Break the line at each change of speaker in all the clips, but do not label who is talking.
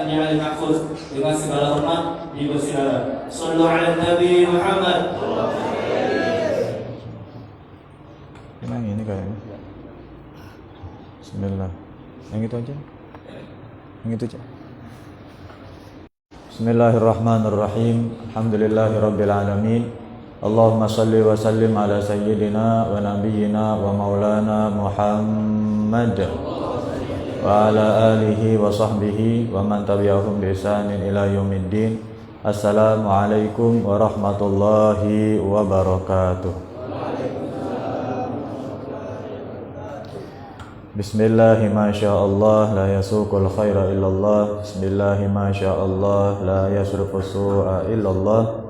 yang mahfuz dengan segala hormat dipersilakan. Sallu ala Nabi Muhammad.
Yang ini kayaknya. Bismillah. Yang itu aja. Yang itu aja. Bismillahirrahmanirrahim. Alhamdulillahirabbil alamin. Allahumma salli wa sallim ala sayyidina wa nabiyyina wa maulana Muhammad wa ala alihi wa sahbihi wa man tabi'ahum bi ihsanin ila yaumiddin. Assalamualaikum warahmatullahi wabarakatuh. Bismillahi ma sya'allah la yasuqul khaira illallah. Bismillahi ma sya'allah la yasrifu su'a illallah.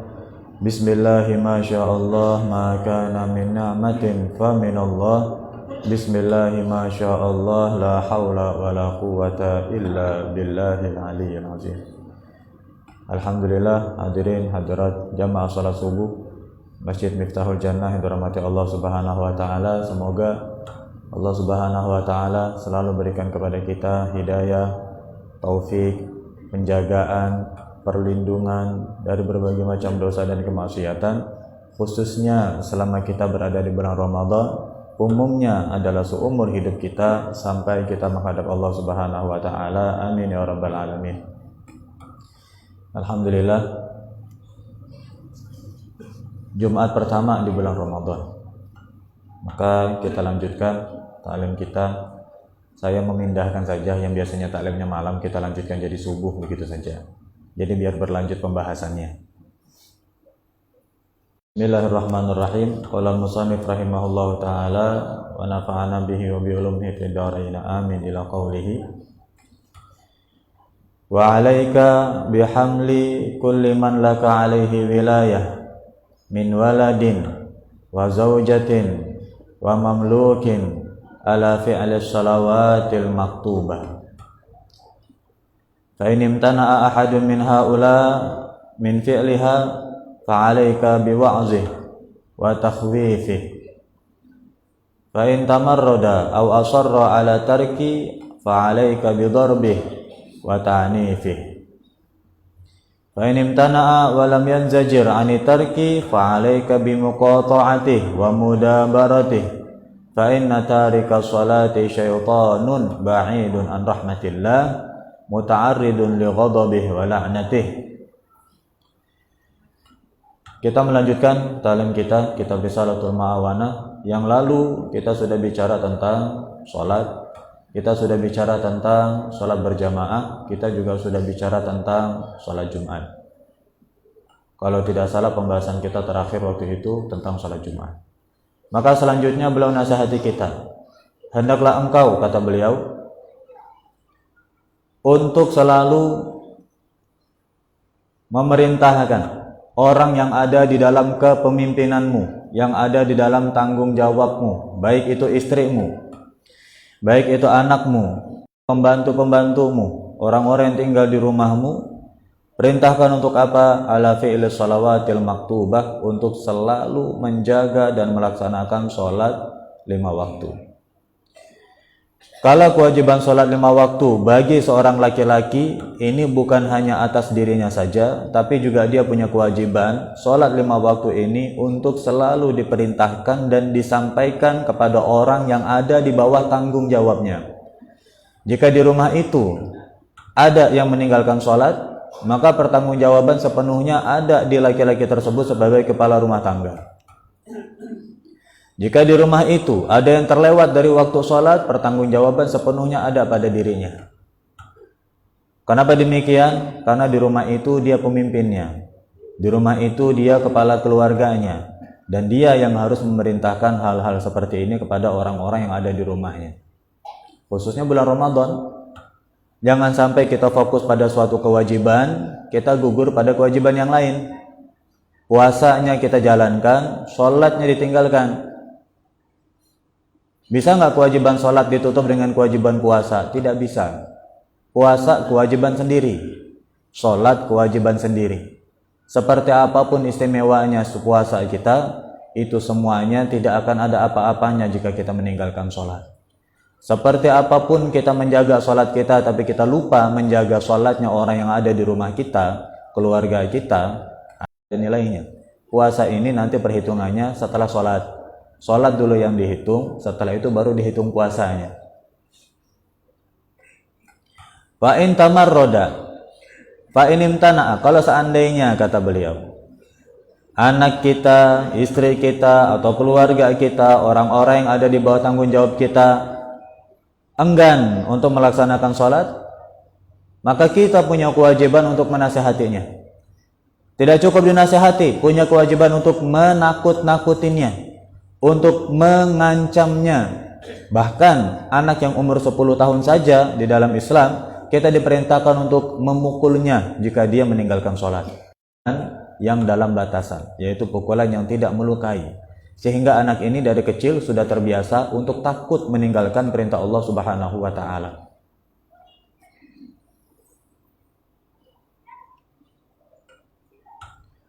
Bismillahi ma sya'allah ma kana min ni'matin fa minallah. Bismillahi ma sya'allah la hawla wa la quwwata illa billahil aliyyil azim. Alhamdulillah, hadirin hadirat jamaah salat subuh Masjid Miftahul Jannah yang dirahmati Allah Subhanahu wa taala. Semoga Allah Subhanahu wa taala selalu berikan kepada kita hidayah, taufik, penjagaan, perlindungan dari berbagai macam dosa dan kemaksiatan, khususnya selama kita berada di bulan Ramadan. Umumnya adalah seumur hidup kita sampai kita menghadap Allah Subhanahu wa taala. Amin ya rabbal alamin. Alhamdulillah, Jumat pertama di bulan Ramadan. Maka kita lanjutkan taklim kita. Saya memindahkan saja yang biasanya taklimnya malam, kita lanjutkan jadi subuh begitu saja. Jadi biar berlanjut pembahasannya. Bismillahirrahmanirrahim. Qala al-musannif rahimahullahu taala wa nafa'ana bihi wa bi ulumihi fid dharain. Amin ila qawlihi. Wa 'alaika bihamli kulli man laka 'alaihi wilayah min waladin wa zawjatin wa mamlukin ala fi'li shalawatil maktubah. Fa in imtana'a ahadun min haula min fi'liha fa 'alaika biwa'zihi wa takhwifihi. Fa in tamarrada aw asarra 'ala tarki fa 'alaika bidarbihi wa ta'nifihi. Fa in imtana'a wa lam yanzajir 'ani tarki fa 'alaika bimuqata'atihi wa mudabaratihi. Fa inna tarika sholati syaitanun ba'idun an rahmatillah muta'arridun li ghadabihi wa la'natihi. Kita melanjutkan taklim kita kitab Risalatul Ma'awana. Yang lalu kita sudah bicara tentang sholat, kita sudah bicara tentang sholat berjamaah, kita juga sudah bicara tentang sholat Jumat. Kalau tidak salah pembahasan kita terakhir waktu itu tentang sholat Jumat. Maka selanjutnya beliau nasihati kita, hendaklah engkau, kata beliau, untuk selalu memerintahkan orang yang ada di dalam kepemimpinanmu, yang ada di dalam tanggung jawabmu, baik itu istrimu, baik itu anakmu, pembantu-pembantumu, orang-orang yang tinggal di rumahmu. Perintahkan untuk apa? Ala fi'li shalawatil maktubah, untuk selalu menjaga dan melaksanakan sholat 5 waktu. Kalau kewajiban sholat 5 waktu bagi seorang laki-laki, ini bukan hanya atas dirinya saja, tapi juga dia punya kewajiban sholat 5 waktu ini untuk selalu diperintahkan dan disampaikan kepada orang yang ada di bawah tanggung jawabnya. Jika di rumah itu ada yang meninggalkan sholat, maka pertanggungjawaban sepenuhnya ada di laki-laki tersebut sebagai kepala rumah tangga. Jika di rumah itu ada yang terlewat dari waktu sholat, pertanggungjawaban sepenuhnya ada pada dirinya. Kenapa demikian? Karena di rumah itu dia pemimpinnya, di rumah itu dia kepala keluarganya, dan dia yang harus memerintahkan hal-hal seperti ini kepada orang-orang yang ada di rumahnya. Khususnya bulan Ramadan, jangan sampai kita fokus pada suatu kewajiban, kita gugur pada kewajiban yang lain. Puasanya kita jalankan, sholatnya ditinggalkan. Bisa nggak kewajiban sholat ditutup dengan kewajiban puasa? Tidak bisa. Puasa kewajiban sendiri, sholat kewajiban sendiri. Seperti apapun istimewanya puasa kita, itu semuanya tidak akan ada apa-apanya jika kita meninggalkan sholat. Seperti apapun kita menjaga sholat kita, tapi kita lupa menjaga sholatnya orang yang ada di rumah kita, keluarga kita, ada nilainya. Puasa ini nanti perhitungannya setelah sholat. Sholat dulu yang dihitung, setelah itu baru dihitung puasanya. Fa'in tamarroda, fa'in imtana'a, kalau seandainya, kata beliau, anak kita, istri kita, atau keluarga kita, orang-orang yang ada di bawah tanggung jawab kita enggan untuk melaksanakan sholat, maka kita punya kewajiban untuk menasihatinya. Tidak cukup dinasihati, punya kewajiban untuk menakut-nakutinnya, untuk mengancamnya. Bahkan anak yang umur 10 tahun saja di dalam Islam, kita diperintahkan untuk memukulnya jika dia meninggalkan sholat. Yang dalam batasan, yaitu pukulan yang tidak melukai. Sehingga anak ini dari kecil sudah terbiasa untuk takut meninggalkan perintah Allah Subhanahu wa ta'ala.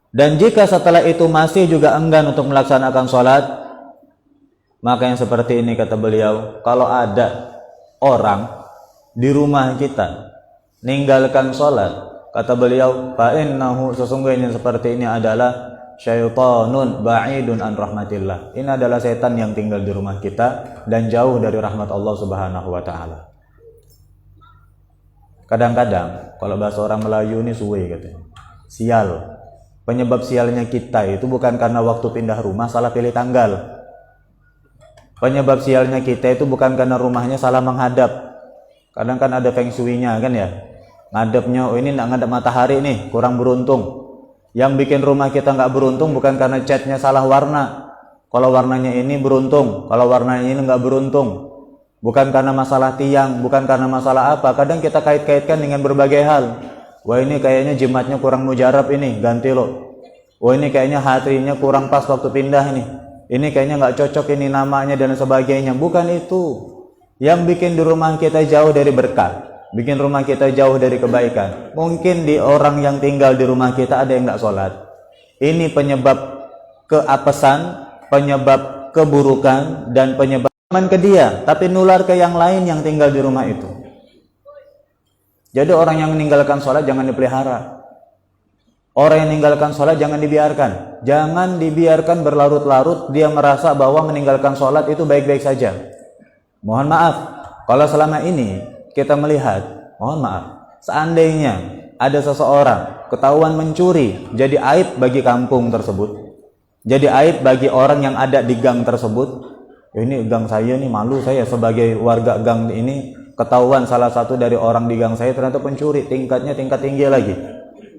Dan jika setelah itu masih juga enggan untuk melaksanakan sholat, maka yang seperti ini, kata beliau, kalau ada orang di rumah kita meninggalkan sholat, kata beliau, fa'innahu, sesungguhnya seperti ini adalah syaitanun ba'idun an rahmatillah. Ini adalah setan yang tinggal di rumah kita dan jauh dari rahmat Allah Subhanahu wa ta'ala. Kadang-kadang kalau bahasa orang Melayu ini suwe katanya, sial. Penyebab sialnya kita itu bukan karena waktu pindah rumah salah pilih tanggal. Penyebab sialnya kita itu bukan karena rumahnya salah menghadap. Kadang kan ada feng shui-nya kan ya, ngadepnya, oh ini nggak ngadep matahari nih, kurang beruntung. Yang bikin rumah kita nggak beruntung bukan karena catnya salah warna. Kalau warnanya ini beruntung, kalau warnanya ini nggak beruntung. Bukan karena masalah tiang, bukan karena masalah apa. Kadang kita kait-kaitkan dengan berbagai hal. Wah ini kayaknya jimatnya kurang mujarab ini, ganti loh. Wah ini kayaknya hatrinya kurang pas waktu pindah nih. Ini kayaknya nggak cocok ini namanya dan sebagainya. Bukan itu. Yang bikin di rumah kita jauh dari berkah, bikin rumah kita jauh dari kebaikan. Mungkin di orang yang tinggal di rumah kita ada yang nggak sholat. Ini penyebab keapesan, penyebab keburukan, dan penyebab ke dia, tapi nular ke yang lain yang tinggal di rumah itu. Jadi orang yang meninggalkan sholat jangan dipelihara. Orang yang meninggalkan sholat jangan dibiarkan. Jangan dibiarkan berlarut-larut dia merasa bahwa meninggalkan sholat itu baik-baik saja. Mohon maaf, kalau selama ini kita melihat, mohon maaf, seandainya ada seseorang ketahuan mencuri, jadi aib bagi kampung tersebut, jadi aib bagi orang yang ada di gang tersebut. Ini gang saya nih, malu saya sebagai warga gang ini, ketahuan salah satu dari orang di gang saya ternyata pencuri, tingkatnya tingkat tinggi lagi,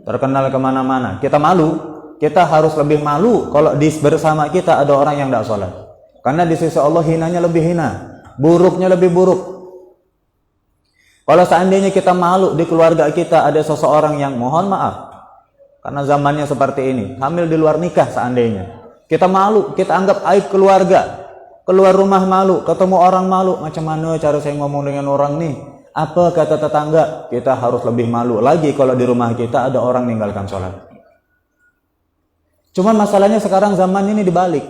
terkenal kemana-mana. Kita malu, kita harus lebih malu kalau di bersama kita ada orang yang tidak sholat, karena di sisi Allah hinanya lebih hina, buruknya lebih buruk. Kalau seandainya kita malu di keluarga kita ada seseorang yang, mohon maaf, karena zamannya seperti ini, hamil di luar nikah, seandainya kita malu, kita anggap aib keluarga, keluar rumah malu, ketemu orang malu, macam mana cara saya ngomong dengan orang nih, apa kata tetangga, kita harus lebih malu lagi kalau di rumah kita ada orang meninggalkan sholat. Cuman masalahnya sekarang zaman ini dibalik,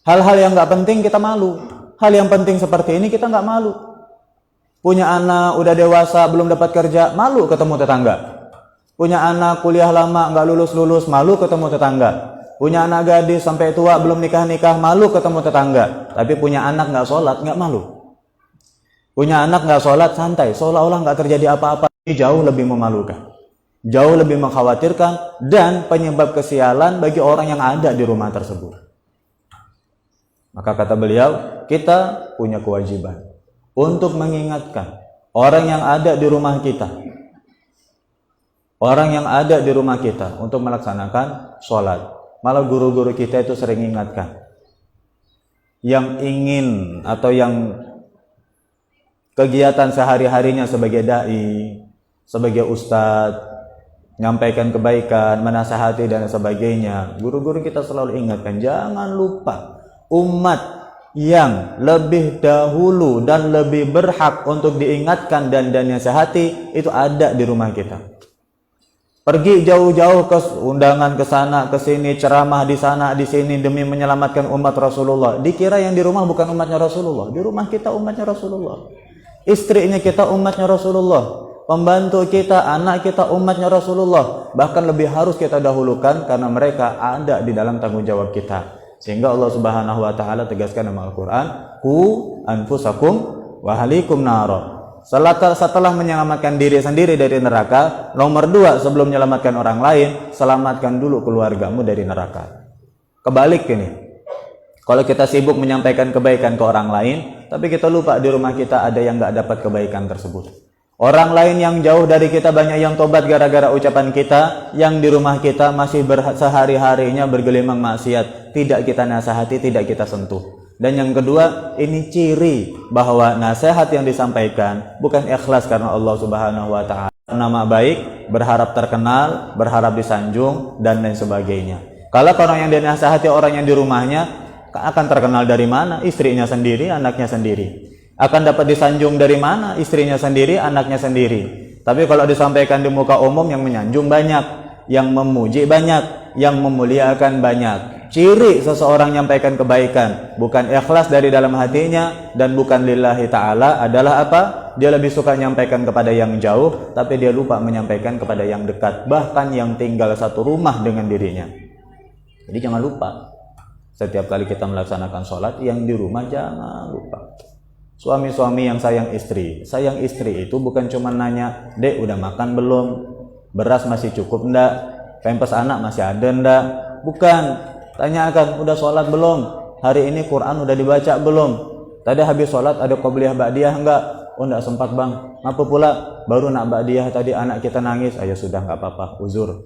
hal-hal yang nggak penting kita malu, hal yang penting seperti ini kita nggak malu. Punya anak udah dewasa belum dapat kerja, malu ketemu tetangga. Punya anak kuliah lama nggak lulus-lulus, malu ketemu tetangga. Punya anak gadis sampai tua belum nikah-nikah, malu ketemu tetangga. Tapi punya anak nggak sholat, nggak malu. Punya anak nggak sholat, santai, seolah-olah nggak terjadi apa-apa. Ini jauh lebih memalukan, jauh lebih mengkhawatirkan, dan penyebab kesialan bagi orang yang ada di rumah tersebut. Maka kata beliau, kita punya kewajiban untuk mengingatkan orang yang ada di rumah kita, orang yang ada di rumah kita untuk melaksanakan sholat. Malah guru-guru kita itu sering ingatkan, yang ingin atau yang kegiatan sehari-harinya sebagai dai, sebagai ustadz, nyampaikan kebaikan, menasihati dan sebagainya, guru-guru kita selalu ingatkan, jangan lupa umat yang lebih dahulu dan lebih berhak untuk diingatkan dan dinasihati itu ada di rumah kita. pergi jauh-jauh ke undangan ke sana ke sini, ceramah di sana di sini demi menyelamatkan umat Rasulullah. Dikira yang di rumah bukan umatnya Rasulullah. Di rumah kita umatnya Rasulullah. Istrinya kita umatnya Rasulullah. Pembantu kita, anak kita umatnya Rasulullah. Bahkan lebih harus kita dahulukan karena mereka ada di dalam tanggung jawab kita. Sehingga Allah Subhanahu wa taala tegaskan dalam Al-Qur'an, "Qu anfusakum wa ahlikum nara." Setelah menyelamatkan diri sendiri dari neraka, nomor 2 sebelum menyelamatkan orang lain, selamatkan dulu keluargamu dari neraka. Kebalik ini. Kalau kita sibuk menyampaikan kebaikan ke orang lain, tapi kita lupa di rumah kita ada yang nggak dapat kebaikan tersebut. Orang lain yang jauh dari kita banyak yang tobat gara-gara ucapan kita, yang di rumah kita masih sehari-harinya bergelimang maksiat, tidak kita nasihati, tidak kita sentuh. Dan yang kedua, ini ciri bahwa nasihat yang disampaikan bukan ikhlas karena Allah Subhanahu wa taala. Nama baik, berharap terkenal, berharap disanjung dan lain sebagainya. Kalau orang yang dinasihati orang yang di rumahnya akan terkenal dari mana? Istrinya sendiri, anaknya sendiri. Akan dapat disanjung dari mana? Istrinya sendiri, anaknya sendiri. Tapi kalau disampaikan di muka umum yang menyanjung banyak, yang memuji banyak, yang memuliakan banyak. Ciri seseorang menyampaikan kebaikan bukan ikhlas dari dalam hatinya dan bukan lillahi ta'ala adalah apa? Dia lebih suka menyampaikan kepada yang jauh, tapi dia lupa menyampaikan kepada yang dekat, bahkan yang tinggal satu rumah dengan dirinya. Jadi jangan lupa, setiap kali kita melaksanakan sholat, yang di rumah jangan lupa. Suami-suami yang sayang istri itu bukan cuma nanya, "Dek, udah makan belum? Beras masih cukup enggak? Pampers anak masih ada enggak?" Bukan. Tanyakan, udah sholat belum? Hari ini Quran udah dibaca belum? Tadi habis sholat ada qobliyah ba'diyah enggak? Oh enggak sempat bang. Ngapa pula? Baru nak ba'diyah tadi anak kita nangis. Ayo sudah enggak apa-apa, uzur.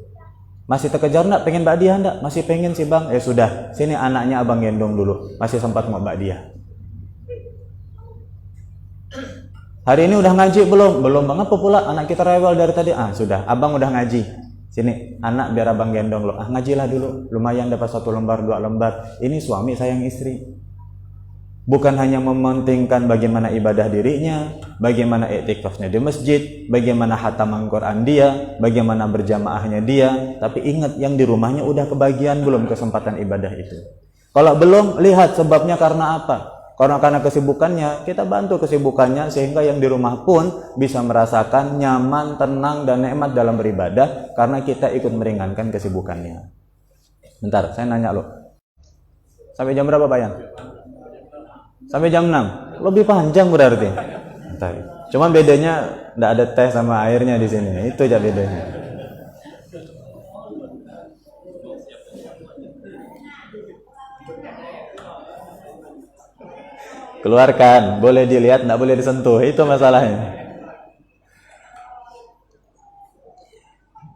Masih terkejar enggak? Pengen ba'diyah enggak? Masih pengen sih bang. Ya sudah, sini anaknya abang gendong dulu. Masih sempat mau ba'diyah. Hari ini udah ngaji belum? Belum bang. Apa pula? Anak kita rewel dari tadi. Sudah, abang udah ngaji. Sini, anak biar abang gendong lo. Ngajilah dulu. Lumayan dapat 1 lembar, 2 lembar. Ini suami sayang istri. Bukan hanya mementingkan bagaimana ibadah dirinya, bagaimana iktikafnya di masjid, bagaimana khataman Quran dia, bagaimana berjamaahnya dia, tapi ingat yang di rumahnya udah kebagian belum kesempatan ibadah itu. Kalau belum, lihat sebabnya karena apa. Karena kesibukannya, kita bantu kesibukannya sehingga yang di rumah pun bisa merasakan nyaman, tenang, dan nikmat dalam beribadah karena kita ikut meringankan kesibukannya. Bentar, saya nanya lo. Sampai jam berapa Bayan? Sampai jam 6. Lebih panjang berarti. Bentar. Cuman bedanya enggak ada teh sama airnya di sini. Itu aja bedanya. Keluarkan, boleh dilihat, tidak boleh disentuh, itu masalahnya.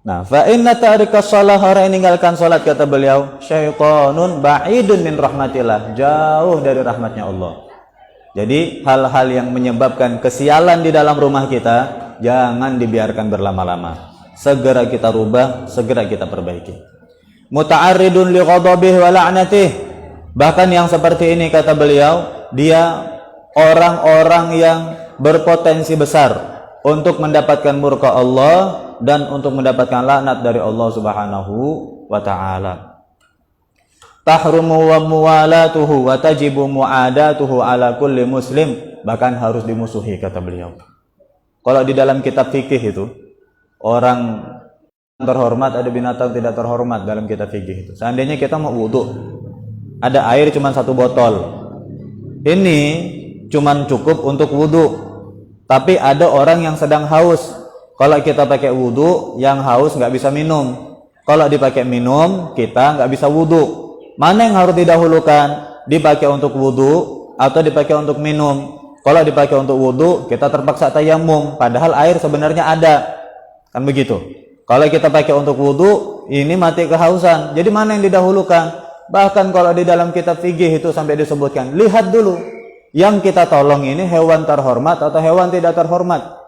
Nah, fa inna tarikas shalah, orang yang meninggalkan salat kata beliau, syaitanun ba'idun min rahmatillah, jauh dari rahmatnya Allah. Jadi hal-hal yang menyebabkan kesialan di dalam rumah kita jangan dibiarkan berlama-lama. Segera kita rubah, segera kita perbaiki. Muta'arridun li ghadabihi wa la'natihi. Bahkan yang seperti ini kata beliau, dia orang-orang yang berpotensi besar untuk mendapatkan murka Allah dan untuk mendapatkan laknat dari Allah Subhanahu wa taala. Tahrumu wa muwalatuhu wa tajibu muadatuhu ala kulli muslim, bahkan harus dimusuhi kata beliau. Kalau di dalam kitab fikih itu orang terhormat, ada binatang tidak terhormat dalam kitab fikih itu. Seandainya kita mau wudu, ada air cuma 1 botol. Ini cuman cukup untuk wudhu, tapi ada orang yang sedang haus. Kalau kita pakai wudhu, yang haus nggak bisa minum. Kalau dipakai minum, kita nggak bisa wudhu. Mana yang harus didahulukan? Dipakai untuk wudhu atau dipakai untuk minum? Kalau dipakai untuk wudhu, kita terpaksa tayamum, padahal air sebenarnya ada, kan begitu. Kalau kita pakai untuk wudhu, ini mati kehausan. Jadi mana yang didahulukan? Bahkan kalau di dalam kitab fikih itu sampai disebutkan, lihat dulu yang kita tolong ini hewan terhormat atau hewan tidak terhormat.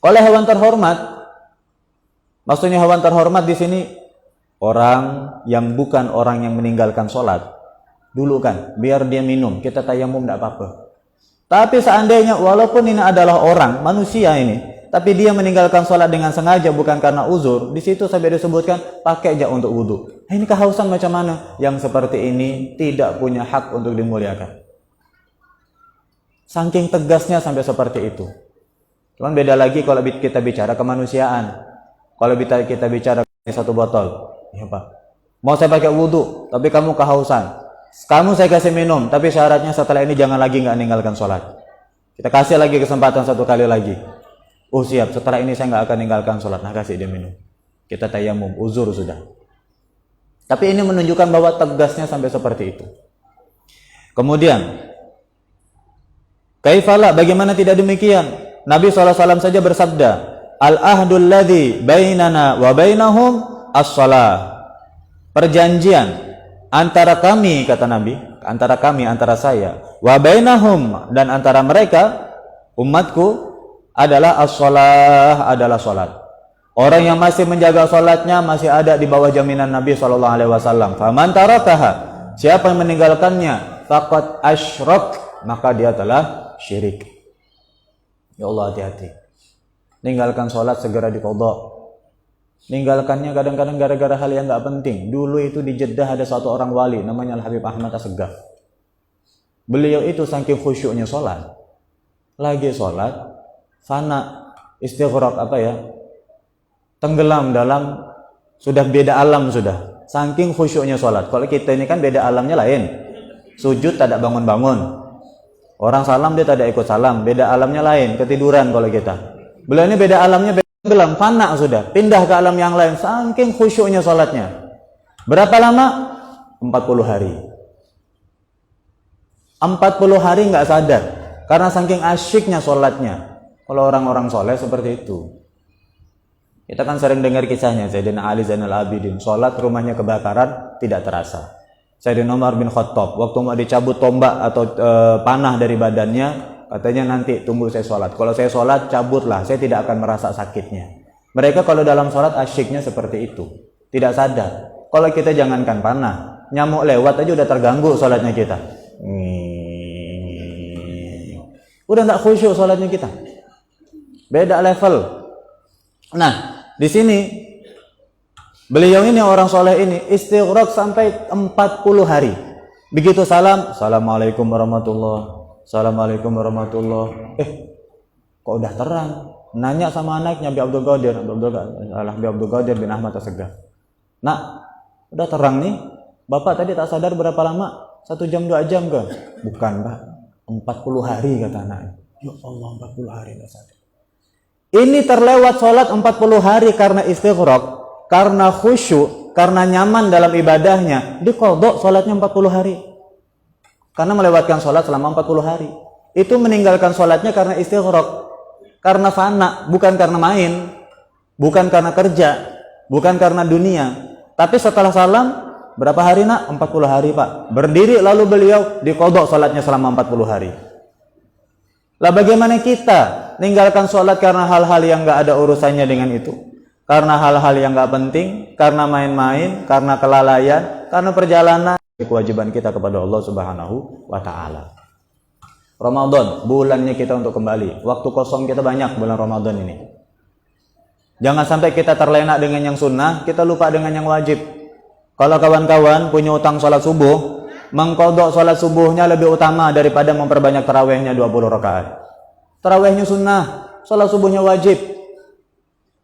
Kalau hewan terhormat, maksudnya hewan terhormat di sini orang yang bukan orang yang meninggalkan sholat dulu kan, biar dia minum, kita tayamum tidak apa-apa. Tapi seandainya walaupun ini adalah orang manusia ini, tapi dia meninggalkan sholat dengan sengaja bukan karena uzur, di situ sampai disebutkan pakai aja untuk wudhu. Ini kehausan macam mana? Yang seperti ini tidak punya hak untuk dimuliakan. Saking tegasnya sampai seperti itu. Cuman beda lagi kalau kita bicara kemanusiaan. Kalau kita bicara satu botol, ya Pak, mau saya pakai wudhu, tapi kamu kehausan. Kamu saya kasih minum, tapi syaratnya setelah ini jangan lagi nggak meninggalkan sholat. Kita kasih lagi kesempatan satu kali lagi. Oh siap, setelah ini saya nggak akan meninggalkan sholat. Nah kasih dia minum. Kita tayamum, uzur sudah. Tapi ini menunjukkan bahwa tegasnya sampai seperti itu. Kemudian, kaifala, bagaimana tidak demikian? Nabi SAW saja bersabda, al-ahdul ladzi bainana wa bainahum as-shalah. Perjanjian antara kami, kata Nabi, antara saya, wa bainahum, dan antara mereka, umatku, adalah as-shalah, adalah salat. Orang yang masih menjaga salatnya masih ada di bawah jaminan Nabi SAW. Faman tarakaha, siapa yang meninggalkannya, faqad asyrak, maka dia telah syirik. Ya Allah, hati-hati. Ninggalkan salat segera diqadha. Ninggalkannya kadang-kadang gara-gara hal yang nggak penting. Dulu itu di Jeddah ada satu orang wali namanya Al-Habib Ahmad Assegaf. Beliau itu saking khusyuknya salat, lagi salat fana, istighraq, tenggelam dalam, sudah beda alam sudah. Saking khusyuknya salat. Kalau kita ini kan beda alamnya lain. Sujud tidak bangun-bangun. Orang salam dia tidak ikut salam, beda alamnya lain, ketiduran kalau kita. Beliau ini beda alamnya, tenggelam, fana sudah, pindah ke alam yang lain, saking khusyuknya salatnya. Berapa lama? 40 hari. 40 hari nggak sadar, karena saking asyiknya salatnya. Kalau orang-orang soleh seperti itu. Kita kan sering dengar kisahnya, Sayyidina Ali Zainal Abidin, salat rumahnya kebakaran, tidak terasa. Sayyidina Umar bin Khattab, waktu mau dicabut tombak atau panah dari badannya, katanya nanti tunggu saya sholat. Kalau saya sholat, cabutlah, saya tidak akan merasa sakitnya. Mereka kalau dalam sholat asyiknya seperti itu, tidak sadar. Kalau kita jangankan panah, nyamuk lewat aja udah terganggu sholatnya kita. Udah nggak khusyuk sholatnya kita. Beda level. Nah, di sini beliau ini orang soleh ini istighraq sampai 40 hari. Begitu salam, assalamualaikum warahmatullah, assalamualaikum warahmatullah. Kok udah terang? Nanya sama anaknya Habib Abdul Qadir bin Ahmad Assegaf. Nak, udah terang nih. Bapak tadi tak sadar berapa lama? 1 jam 2 jam ke? Bukan, Pak. 40 hari kata anaknya. Ya Allah, 40 hari nggak sadar. Ini terlewat sholat 40 hari karena istighraq, karena khusyuk, karena nyaman dalam ibadahnya, diqadha sholatnya 40 hari. Karena melewatkan sholat selama 40 hari. Itu meninggalkan sholatnya karena istighraq, karena fana, bukan karena main, bukan karena kerja, bukan karena dunia. Tapi setelah salam, berapa hari nak? 40 hari Pak. Berdiri lalu beliau diqadha sholatnya selama 40 hari. Lah bagaimana kita ninggalkan sholat karena hal-hal yang nggak ada urusannya dengan itu? Karena hal-hal yang nggak penting, karena main-main, karena kelalaian, karena perjalanan. Kewajiban kita kepada Allah Subhanahu wa Ta'ala. Ramadan, bulannya kita untuk kembali. Waktu kosong kita banyak bulan Ramadan ini. Jangan sampai kita terlena dengan yang sunnah, kita lupa dengan yang wajib. Kalau kawan-kawan punya utang sholat subuh, mengqadha sholat subuhnya lebih utama daripada memperbanyak tarawihnya 20 rakaat. Tarawihnya sunnah, sholat subuhnya wajib.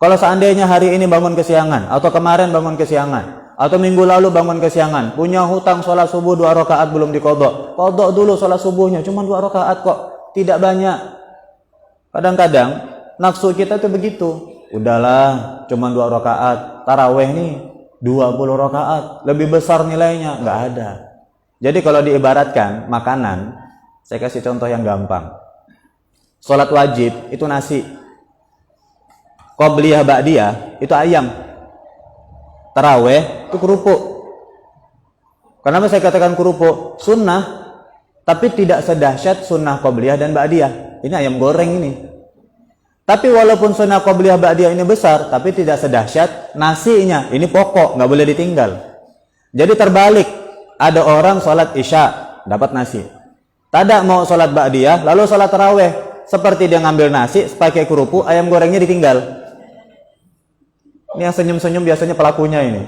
Kalau seandainya hari ini bangun kesiangan, atau kemarin bangun kesiangan, atau minggu lalu bangun kesiangan, punya hutang sholat subuh 2 rakaat belum diqadha, qadha dulu sholat subuhnya, cuma 2 rakaat kok, tidak banyak. Kadang-kadang nafsu kita tuh begitu, udahlah cuma 2 rakaat, tarawih nih 20 rakaat, lebih besar nilainya, nggak ada. Jadi kalau diibaratkan makanan, saya kasih contoh yang gampang. Sholat wajib itu nasi, qobliyah ba'diyah itu ayam, taraweh itu kerupuk. Kenapa saya katakan kerupuk? Sunnah, tapi tidak sedahsyat sunnah qobliyah dan ba'diyah. Ini ayam goreng ini. Tapi walaupun sunnah qobliyah ba'diyah ini besar, tapi tidak sedahsyat nasinya. Ini pokok, nggak boleh ditinggal. Jadi terbalik, ada orang sholat isya dapat nasi, tidak mau sholat ba'diyah, lalu sholat taraweh. seperti dia ngambil nasi pakai kerupuk, ayam gorengnya ditinggal. Ini yang senyum-senyum biasanya pelakunya ini.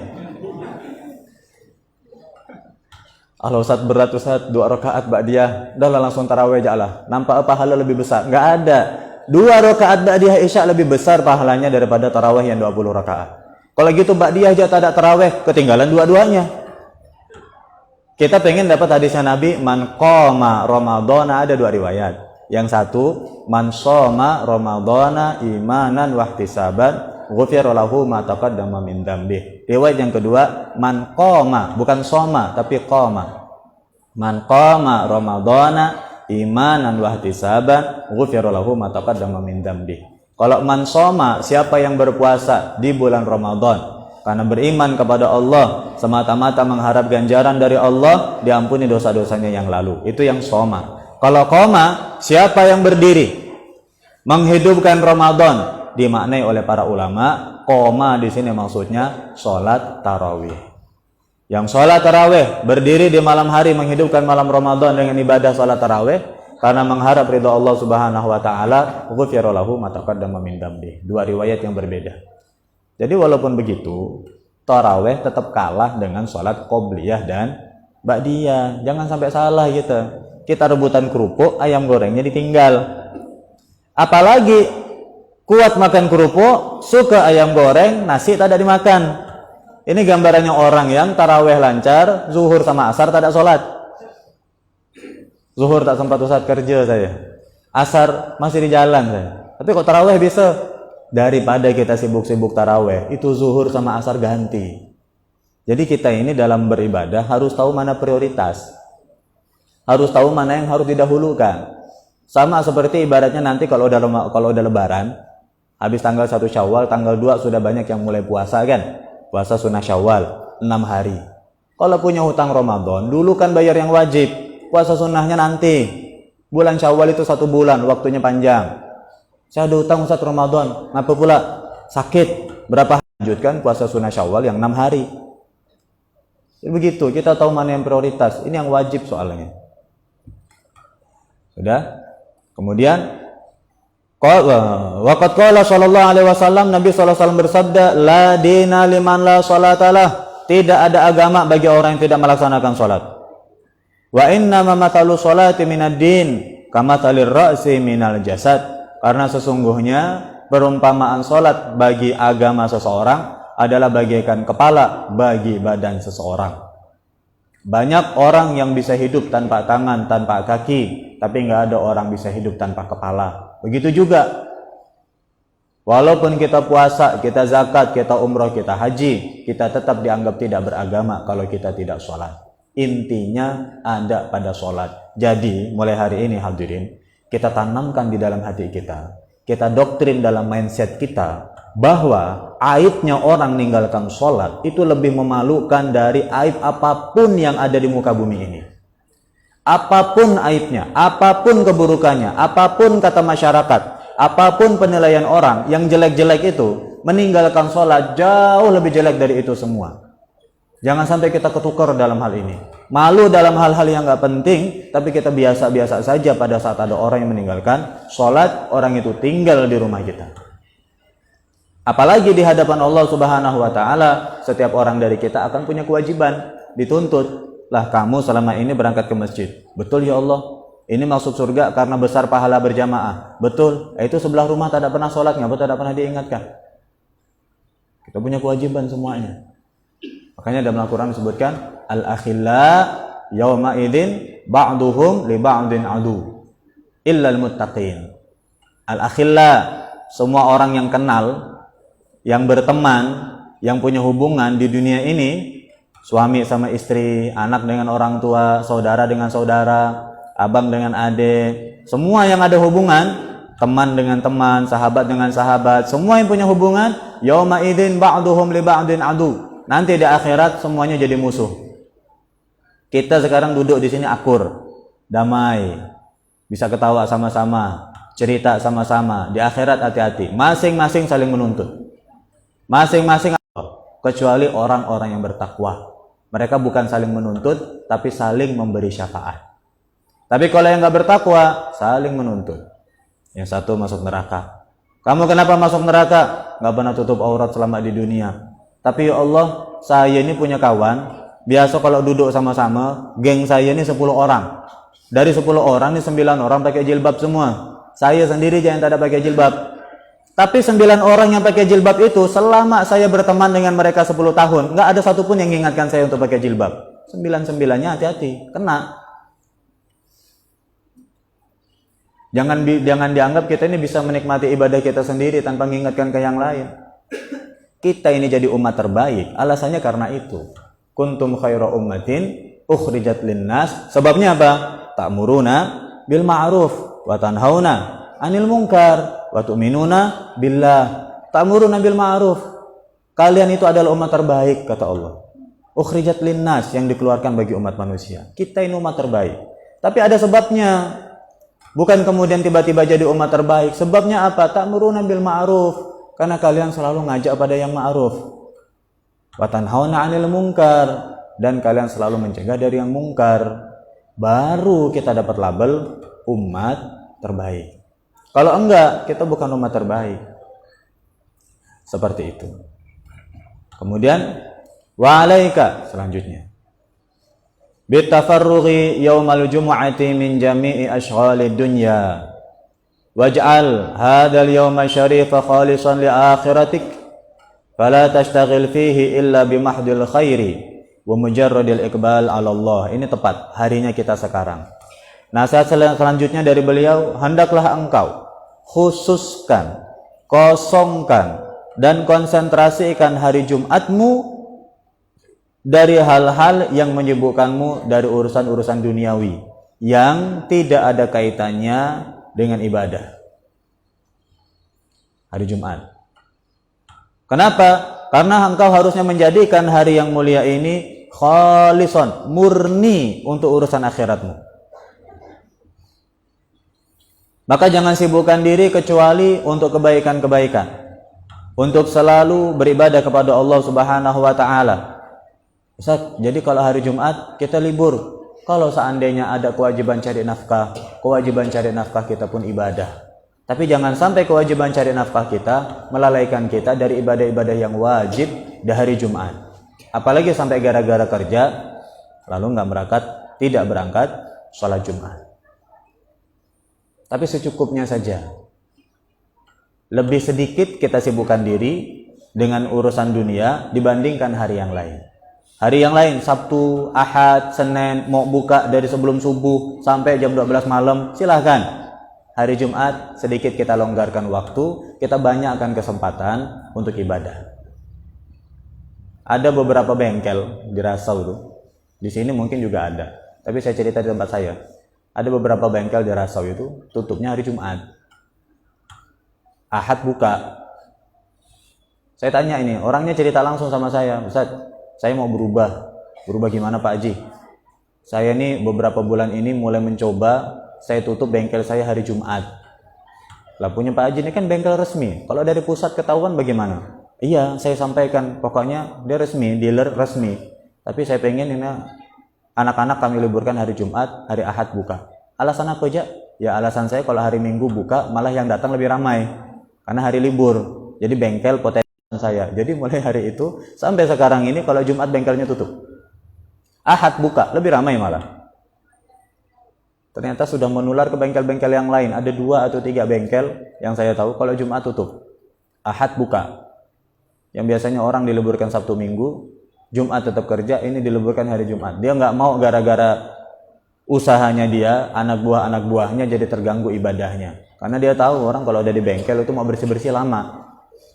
Allah Ustaz berat Ustaz, 2 rakaat ba'diyah, udah langsung tarawih aja lah. Nampak pahala lebih besar? Nggak ada. 2 rakaat ba'diyah isya lebih besar pahalanya daripada tarawih yang 20 rakaat. Kalau gitu ba'diyah aja tak ada tarawih, ketinggalan dua-duanya. Kita pengen dapat hadisnya Nabi, man qoma ramadhana, ada 2 riwayat. Yang satu, man shoma ramadhana imanan wahtisaban ghufira lahu ma taqaddama min dzambih. Riwayat yang kedua, man qoma, bukan soma tapi qoma. Man qoma ramadhana imanan wahtisaban ghufira lahu ma taqaddama min dzambih. Kalau man shoma, siapa yang berpuasa di bulan Ramadan karena beriman kepada Allah, semata-mata mengharap ganjaran dari Allah, diampuni dosa-dosanya yang lalu. Itu yang shoma. Kalau qoma, siapa yang berdiri menghidupkan Ramadan, dimaknai oleh para ulama, qoma di sini maksudnya sholat tarawih. Yang sholat tarawih, berdiri di malam hari menghidupkan malam Ramadan dengan ibadah sholat tarawih karena mengharap ridha Allah Subhanahu wa taala, ghufira lahu ma taqaddama min dzambih. 2 riwayat yang berbeda. Jadi walaupun begitu, tarawih tetap kalah dengan sholat qobliyah dan ba'diyah. Jangan sampai salah gitu. Kita rebutan kerupuk, ayam gorengnya ditinggal. Apalagi kuat makan kerupuk, suka ayam goreng, nasi tak ada dimakan. Ini gambarannya orang yang tarawih lancar, zuhur sama asar tak ada sholat. Zuhur tak sempat Ustaz, kerja saya. Asar masih di jalan saya. Tapi kok tarawih bisa? Daripada kita sibuk-sibuk tarawih, itu zuhur sama asar ganti. Jadi kita ini dalam beribadah harus tahu mana prioritas. Harus tahu mana yang harus didahulukan. Sama seperti ibaratnya nanti kalau udah lebaran, habis tanggal 1 Syawal, tanggal 2 sudah banyak yang mulai puasa kan? Puasa sunnah Syawal 6 hari. Kalau punya hutang Ramadan, dulu kan bayar yang wajib. Puasa sunnahnya nanti. Bulan Syawal itu 1 bulan, waktunya panjang. Saya ada hutang Ustaz Ramadan, ngapa pula? Sakit. Berapa lanjutkan puasa sunnah Syawal yang 6 hari. Jadi begitu, kita tahu mana yang prioritas. Ini yang wajib soalnya. Sudah? Kemudian waqad qala sallallahu alaihi wasallam, Nabi sallallahu alaihi wasallam bersabda, la dina liman la salatalah. Tidak ada agama bagi orang yang tidak melaksanakan salat. Wa inna ma mathalu salati minad din kamathalir ra'si minal jasad. Karena sesungguhnya perumpamaan salat bagi agama seseorang adalah bagaikan kepala bagi badan seseorang. Banyak orang yang bisa hidup tanpa tangan, tanpa kaki, tapi nggak ada orang bisa hidup tanpa kepala. Begitu juga, walaupun kita puasa, kita zakat, kita umroh, kita haji, kita tetap dianggap tidak beragama kalau kita tidak sholat. Intinya ada pada sholat. Jadi mulai hari ini hadirin, kita tanamkan di dalam hati kita doktrin dalam mindset kita bahwa aibnya orang meninggalkan sholat itu lebih memalukan dari aib apapun yang ada di muka bumi ini. Apapun aibnya, apapun keburukannya, apapun kata masyarakat, apapun penilaian orang, yang jelek-jelek itu meninggalkan sholat jauh lebih jelek dari itu semua. Jangan sampai kita ketukar dalam hal ini. Malu dalam hal-hal yang nggak penting, tapi kita biasa-biasa saja pada saat ada orang yang meninggalkan sholat, orang itu tinggal di rumah kita. Apalagi di hadapan Allah Subhanahu wa taala, setiap orang dari kita akan punya kewajiban, dituntut. Lah kamu selama ini berangkat ke masjid. Betul ya Allah, ini masuk surga karena besar pahala berjamaah. Betul, itu sebelah rumah tak ada pernah sholatnya, betul tak pernah diingatkan. Kita punya kewajiban semuanya. Makanya dalam Al-Quran disebutkan al-akhilla yawma idzin ba'duhum li ba'din adu illal muttaqin. Al-akhilla, semua orang yang kenal, yang berteman, yang punya hubungan di dunia ini, suami sama istri, anak dengan orang tua, saudara dengan saudara, abang dengan adik, semua yang ada hubungan, teman dengan teman, sahabat dengan sahabat, semua yang punya hubungan, yauma idzin ba'duhum li ba'din adu. Nanti di akhirat semuanya jadi musuh. Kita sekarang duduk di sini akur, damai, bisa ketawa sama-sama, cerita sama-sama. Di akhirat hati-hati, masing-masing saling menuntut. Masing-masing, kecuali orang-orang yang bertakwa. Mereka bukan saling menuntut, tapi saling memberi syafaat. Tapi kalau yang nggak bertakwa, saling menuntut. yang satu masuk neraka. Kamu kenapa masuk neraka? Nggak pernah tutup aurat selama di dunia. Tapi ya Allah, saya ini punya kawan, biasa kalau duduk sama-sama, geng saya ini 10 orang. Dari 10 orang ini 9 orang pakai jilbab semua. Saya sendiri yang tidak pakai jilbab. Tapi 9 orang yang pakai jilbab itu, selama saya berteman dengan mereka 10 tahun, nggak ada satupun yang mengingatkan saya untuk pakai jilbab. 9-9-nya hati-hati, kena. Jangan dianggap kita ini bisa menikmati ibadah kita sendiri tanpa mengingatkan ke yang lain. Kita ini jadi umat terbaik, alasannya karena itu. Kuntum khaira ummatin ukhrijat linnas. Sebabnya apa? Ta'muruna bil ma'ruf wa tanhauna 'anil munkar wa tu'minuna billah. Ta'muruna bil ma'ruf. Kalian itu adalah umat terbaik, kata Allah. Ukhrijat linnas, yang dikeluarkan bagi umat manusia. Kita ini umat terbaik. Tapi ada sebabnya. Bukan kemudian tiba-tiba jadi umat terbaik. Sebabnya apa? Ta'muruna bil ma'ruf. Karena kalian selalu ngajak pada yang ma'ruf. Wa tanhauna 'anil munkar, dan kalian selalu mencegah dari yang mungkar. Baru kita dapat label umat terbaik. Kalau enggak, kita bukan umat terbaik. Seperti itu. Kemudian wa 'alaika, selanjutnya. Bitafarrughi yaumal jumu'ati min jami'i ashghalid dunya waj'al hadzal yawma syarifa khalisan li akhiratik fala tashtaghil fihi illa bimahdil khairi wa mujarradil iqbal 'ala Allah. Ini tepat harinya kita sekarang. Nasihat selanjutnya dari beliau, hendaklah engkau khususkan, kosongkan dan konsentrasikan hari Jumatmu dari hal-hal yang menyibukkanmu dari urusan-urusan duniawi yang tidak ada kaitannya dengan ibadah. Hari Jumat. Kenapa? Karena engkau harusnya menjadikan hari yang mulia ini khalison, murni untuk urusan akhiratmu. Maka jangan sibukkan diri kecuali untuk kebaikan-kebaikan. Untuk selalu beribadah kepada Allah Subhanahu wa taala. Ustaz, jadi kalau hari Jumat kita libur. Kalau seandainya ada kewajiban cari nafkah kita pun ibadah. Tapi jangan sampai kewajiban cari nafkah kita melalaikan kita dari ibadah-ibadah yang wajib di hari Jumat. Apalagi sampai gara-gara kerja lalu tidak berangkat sholat Jumat. Tapi secukupnya saja. Lebih sedikit kita sibukkan diri dengan urusan dunia dibandingkan hari yang lain. Hari yang lain, Sabtu, Ahad, Senin, mau buka dari sebelum subuh sampai jam 12 malam, silahkan. Hari Jumat, sedikit kita longgarkan waktu, kita banyakkan kesempatan untuk ibadah. Ada beberapa bengkel di Rasau itu, di sini mungkin juga ada, tapi saya cerita di tempat saya. Ada beberapa bengkel di Rasau itu, tutupnya hari Jumat. Ahad buka. Saya tanya ini, orangnya cerita langsung sama saya, Ustaz, saya mau berubah gimana Pak Haji? Saya ini beberapa bulan ini mulai mencoba, saya tutup bengkel saya hari Jumat. Lah punya Pak Haji ini kan bengkel resmi, kalau dari pusat ketahuan bagaimana? Iya, saya sampaikan, pokoknya dia resmi, dealer resmi. Tapi saya pengen ini anak-anak kami liburkan hari Jumat, hari Ahad buka. Alasan apa aja? Ya alasan saya kalau hari Minggu buka malah yang datang lebih ramai, karena hari libur. Jadi bengkel potensi saya. Jadi mulai hari itu sampai sekarang ini kalau Jumat bengkelnya tutup. Ahad buka, lebih ramai malah. Ternyata sudah menular ke bengkel-bengkel yang lain. Ada 2 atau 3 bengkel yang saya tahu kalau Jumat tutup. Ahad buka. Yang biasanya orang diliburkan Sabtu Minggu, Jumat tetap kerja, ini diliburkan hari Jumat. Dia nggak mau gara-gara usahanya dia, anak buahnya jadi terganggu ibadahnya. Karena dia tahu orang kalau ada di bengkel itu mau bersih-bersih lama.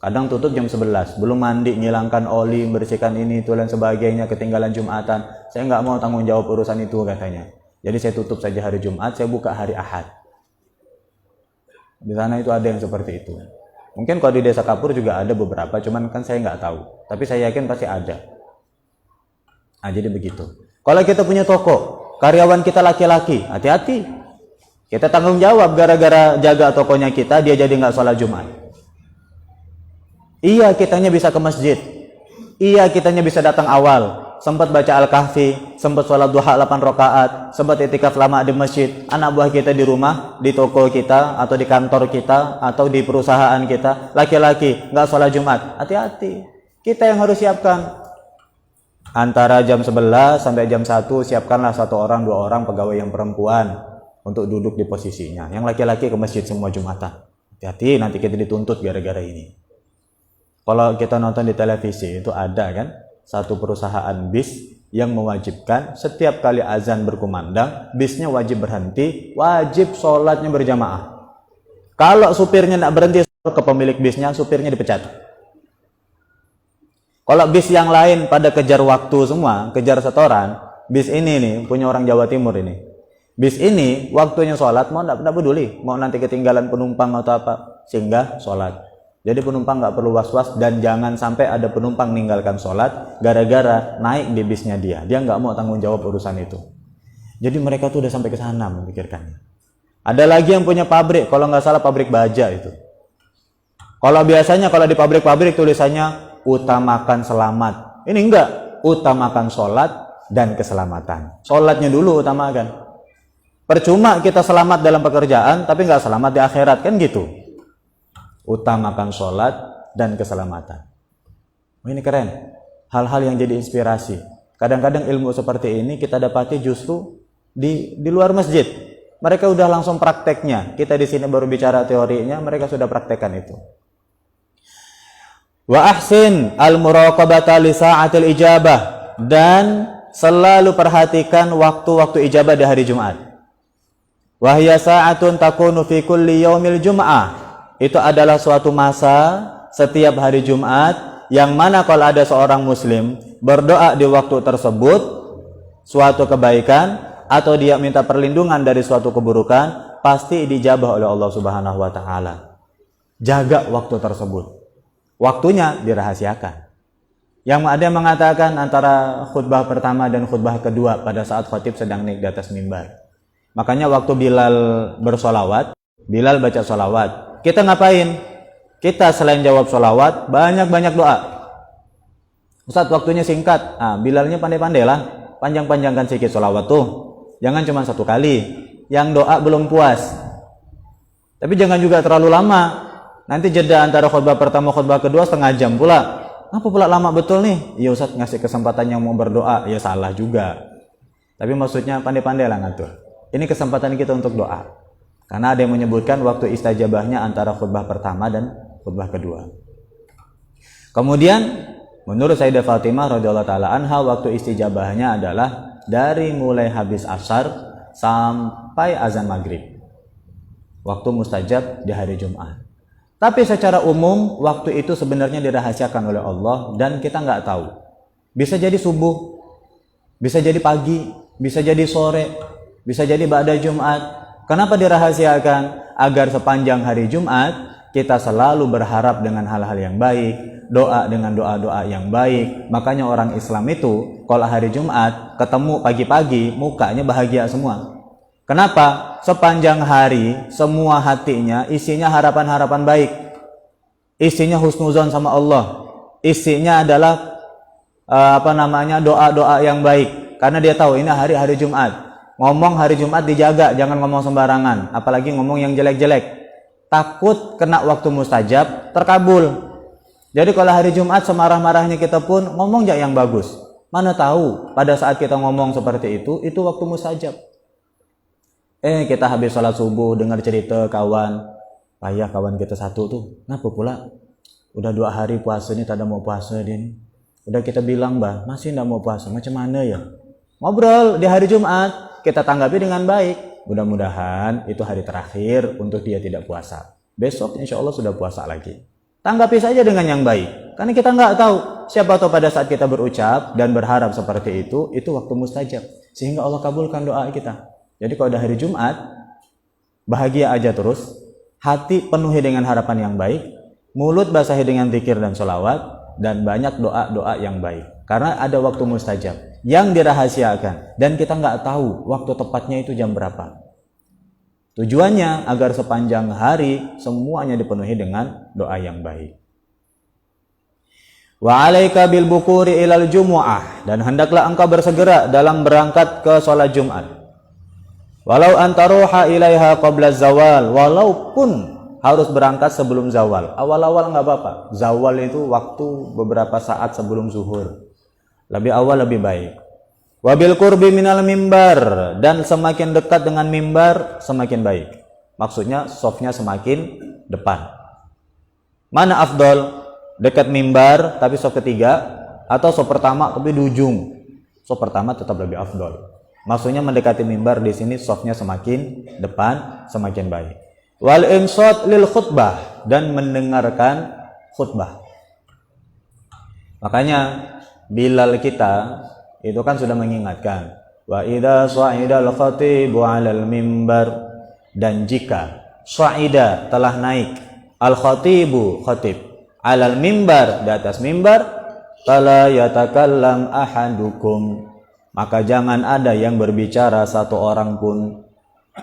Kadang tutup jam 11, belum mandi, nyilangkan oli, bersihkan ini, itu dan sebagainya, ketinggalan Jumatan. Saya nggak mau tanggung jawab urusan itu katanya. Jadi saya tutup saja hari Jumat, saya buka hari Ahad. Di sana itu ada yang seperti itu. Mungkin kalau di Desa Kapur juga ada beberapa, cuman kan saya nggak tahu. Tapi saya yakin pasti ada. Nah jadi begitu. Kalau kita punya toko, karyawan kita laki-laki, hati-hati. Kita tanggung jawab gara-gara jaga tokonya kita, dia jadi nggak sholat Jumat. Iya kitanya bisa ke masjid. Iya kitanya bisa datang awal. sempat baca Al-Kahfi, sempat sholat duha 8 rakaat, sempat itikaf lama di masjid. Anak buah kita di rumah, di toko kita, atau di kantor kita, atau di perusahaan kita, laki-laki nggak sholat Jumat. Hati-hati, kita yang harus siapkan. Antara jam 11 sampai jam 1 siapkanlah 1 orang 2 orang pegawai yang perempuan untuk duduk di posisinya. Yang laki-laki ke masjid semua Jumatan. Hati-hati, nanti kita dituntut gara-gara ini. Kalau kita nonton di televisi itu ada kan satu perusahaan bis yang mewajibkan setiap kali azan berkumandang bisnya wajib berhenti, wajib sholatnya berjamaah. Kalau supirnya tidak berhenti ke pemilik bisnya, supirnya dipecat. Kalau bis yang lain pada kejar waktu semua, kejar setoran, bis ini nih punya orang Jawa Timur ini. Bis ini waktunya sholat mau tidak peduli, mau nanti ketinggalan penumpang atau apa, singgah sholat. Jadi penumpang nggak perlu was-was dan jangan sampai ada penumpang meninggalkan sholat gara-gara naik di bisnya dia. Dia nggak mau tanggung jawab urusan itu. Jadi mereka tuh udah sampai ke sana memikirkannya. Ada lagi yang punya pabrik, kalau nggak salah pabrik baja itu. Kalau biasanya kalau di pabrik-pabrik tulisannya utamakan selamat. Ini enggak, utamakan sholat dan keselamatan. Sholatnya dulu utamakan. Percuma kita selamat dalam pekerjaan tapi nggak selamat di akhirat, kan gitu. Utamakan sholat dan keselamatan. Ini keren. Hal-hal yang jadi inspirasi. Kadang-kadang ilmu seperti ini kita dapati justru di luar masjid. Mereka udah langsung prakteknya. Kita di sini baru bicara teorinya, mereka sudah praktekkan itu. Wa ahsin al-muraqabata li sa'atil ijabah, dan selalu perhatikan waktu-waktu ijabah di hari Jumat. Wa hiya sa'atun takunu fi kulli yaumil jum'ah. Itu adalah suatu masa setiap hari Jumat yang mana kalau ada seorang muslim berdoa di waktu tersebut suatu kebaikan atau dia minta perlindungan dari suatu keburukan, pasti dijabah oleh Allah Subhanahu wa taala. Jaga waktu tersebut. Waktunya dirahasiakan. Yang ada yang mengatakan antara khutbah pertama dan khutbah kedua pada saat khatib sedang naik di atas mimbar. Makanya waktu Bilal bersolawat, Bilal baca solawat. Kita ngapain? Kita selain jawab sholawat, banyak-banyak doa. Ustaz, waktunya singkat. Bilalnya pandai-pandai lah. Panjang-panjangkan sedikit sholawat tuh. Jangan cuma 1 kali. Yang doa belum puas. Tapi jangan juga terlalu lama. Nanti jeda antara khutbah pertama khutbah kedua 1/2 jam pula. Apa pula lama betul nih? Iya Ustaz, ngasih kesempatan yang mau berdoa. Ya salah juga. Tapi maksudnya pandai-pandai lah ngatur. Ini kesempatan kita untuk doa. Karena ada yang menyebutkan waktu istajabahnya antara khutbah pertama dan khutbah kedua. Kemudian menurut Sayyidah Fatimah radhiyallahu taala anha, waktu istijabahnya adalah dari mulai habis asar sampai azan maghrib. Waktu mustajab di hari Jumat. Tapi secara umum waktu itu sebenarnya dirahasiakan oleh Allah dan kita nggak tahu. Bisa jadi subuh, bisa jadi pagi, bisa jadi sore, bisa jadi ba'da Jumat. Kenapa dirahasiakan? Agar sepanjang hari Jumat kita selalu berharap dengan hal-hal yang baik, doa dengan doa-doa yang baik. Makanya orang Islam itu kalau hari Jumat ketemu pagi-pagi mukanya bahagia semua. Kenapa? Sepanjang hari semua hatinya isinya harapan-harapan baik. Isinya husnuzon sama Allah. Isinya adalah doa-doa yang baik. Karena dia tahu ini hari-hari Jumat. Ngomong hari Jumat dijaga, jangan ngomong sembarangan, apalagi ngomong yang jelek-jelek. Takut kena waktu mustajab, terkabul. Jadi kalau hari Jumat semarah-marahnya kita pun ngomong aja yang bagus. Mana tahu pada saat kita ngomong seperti itu waktu mustajab. Kita habis sholat subuh dengar cerita kawan, payah kawan kita satu tuh, kenapa pula? Udah 2 hari puasa ini, tak ada mau puasa dia nih. Udah kita bilang, bah, masih tidak mau puasa, macam mana ya? Ngobrol di hari Jumat. Kita tanggapi dengan baik. Mudah-mudahan itu hari terakhir untuk dia tidak puasa. Besok insya Allah sudah puasa lagi. Tanggapi saja dengan yang baik. Karena kita nggak tahu. Siapa tahu pada saat kita berucap dan berharap seperti itu waktu mustajab. Sehingga Allah kabulkan doa kita. Jadi kalau ada hari Jumat, bahagia aja terus. Hati penuhi dengan harapan yang baik. Mulut basahi dengan zikir dan sholawat. Dan banyak doa-doa yang baik. Karena ada waktu mustajab yang dirahasiakan dan kita nggak tahu waktu tepatnya itu jam berapa. Tujuannya agar sepanjang hari semuanya dipenuhi dengan doa yang baik. Wa 'alaika bil bukuri ilal jumu'ah, dan hendaklah engkau bersegera dalam berangkat ke sholat Jumat. Walau antaruha ilaiha qabla zawal, walaupun harus berangkat sebelum zawal. Awal-awal nggak apa-apa. Zawal itu waktu beberapa saat sebelum zuhur. Lebih awal lebih baik. Wabil qurbi minal mimbar, dan semakin dekat dengan mimbar semakin baik. Maksudnya sofnya semakin depan. Mana afdol? Dekat mimbar tapi sof ketiga, atau sof pertama tapi di ujung? Sof pertama tetap lebih afdol. Maksudnya mendekati mimbar di sini sofnya semakin depan semakin baik. Wal insat lil khutbah, dan mendengarkan khutbah. Makanya Bilal kita itu kan sudah mengingatkan, wa idza sha'idal khatibu 'alal mimbar, dan jika sha'ida telah naik al khatibu khatib 'alal mimbar, di atas mimbar, fala yatakallam ahadukum, maka jangan ada yang berbicara satu orang pun.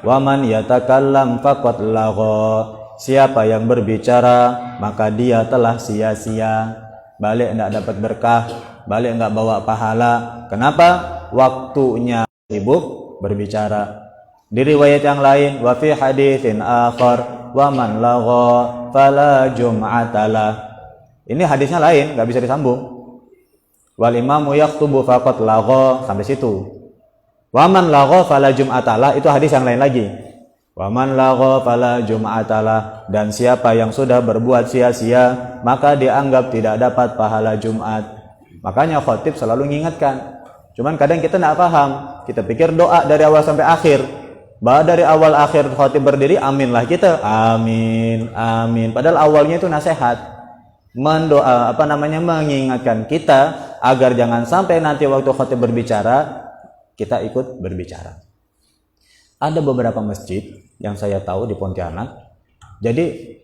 Waman yatakallam faqad lagha, siapa yang berbicara maka dia telah sia-sia, balik enggak dapat berkah, balik enggak bawa pahala. Kenapa? Waktunya sibuk berbicara. Di riwayat yang lain, wa fi haditsin akhar, waman lagha fala jum'atalah. Ini hadisnya lain, enggak bisa disambung. Wal imamu yaktubu faqad lagha, sampai situ. Waman lagha fala jum'atalah, itu hadis yang lain lagi. Waman lagha fala jum'atalah, dan siapa yang sudah berbuat sia-sia maka dianggap tidak dapat pahala Jumat. Makanya khatib selalu mengingatkan. Cuman kadang kita tidak paham, kita pikir doa dari awal sampai akhir. Bahwa dari awal akhir khatib berdiri, aminlah kita, amin, amin. Padahal awalnya itu nasihat, mengingatkan kita agar jangan sampai nanti waktu khatib berbicara kita ikut berbicara. Ada beberapa masjid yang saya tahu di Pontianak, jadi